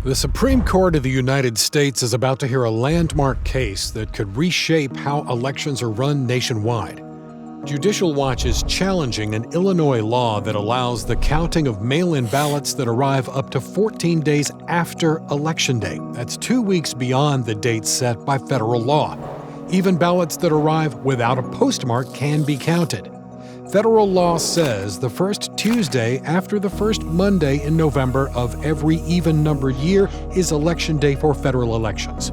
The Supreme Court of the United States is about to hear a landmark case that could reshape how elections are run nationwide. Judicial Watch is challenging an Illinois law that allows the counting of mail-in ballots that arrive up to 14 days after Election Day. That's 2 weeks beyond the date set by federal law. Even ballots that arrive without a postmark can be counted. Federal law says the first Tuesday after the first Monday in November of every even-numbered year is Election Day for federal elections.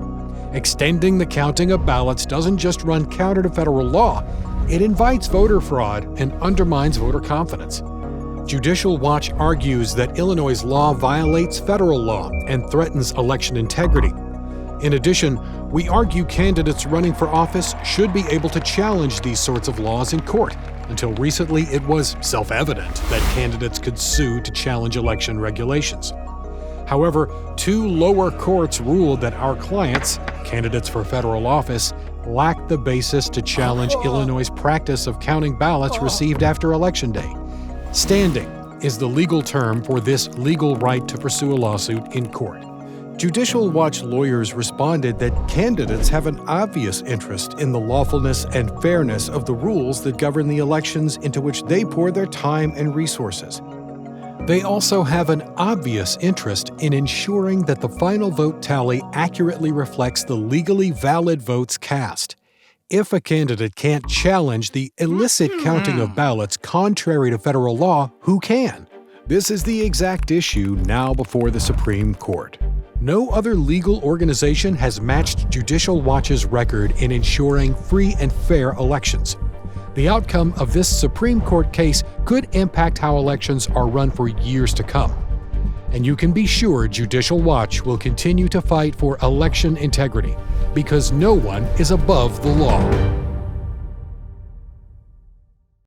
Extending the counting of ballots doesn't just run counter to federal law, it invites voter fraud and undermines voter confidence. Judicial Watch argues that Illinois' law violates federal law and threatens election integrity. In addition, we argue candidates running for office should be able to challenge these sorts of laws in court. Until recently, it was self-evident that candidates could sue to challenge election regulations. However, 2 lower courts ruled that our clients, candidates for federal office, lacked the basis to challenge Illinois' practice of counting ballots received after Election Day. Standing is the legal term for this legal right to pursue a lawsuit in court. Judicial Watch lawyers responded that candidates have an obvious interest in the lawfulness and fairness of the rules that govern the elections into which they pour their time and resources. They also have an obvious interest in ensuring that the final vote tally accurately reflects the legally valid votes cast. If a candidate can't challenge the illicit counting of ballots contrary to federal law, who can? This is the exact issue now before the Supreme Court. No other legal organization has matched Judicial Watch's record in ensuring free and fair elections. The outcome of this Supreme Court case could impact how elections are run for years to come. And you can be sure Judicial Watch will continue to fight for election integrity, because no one is above the law.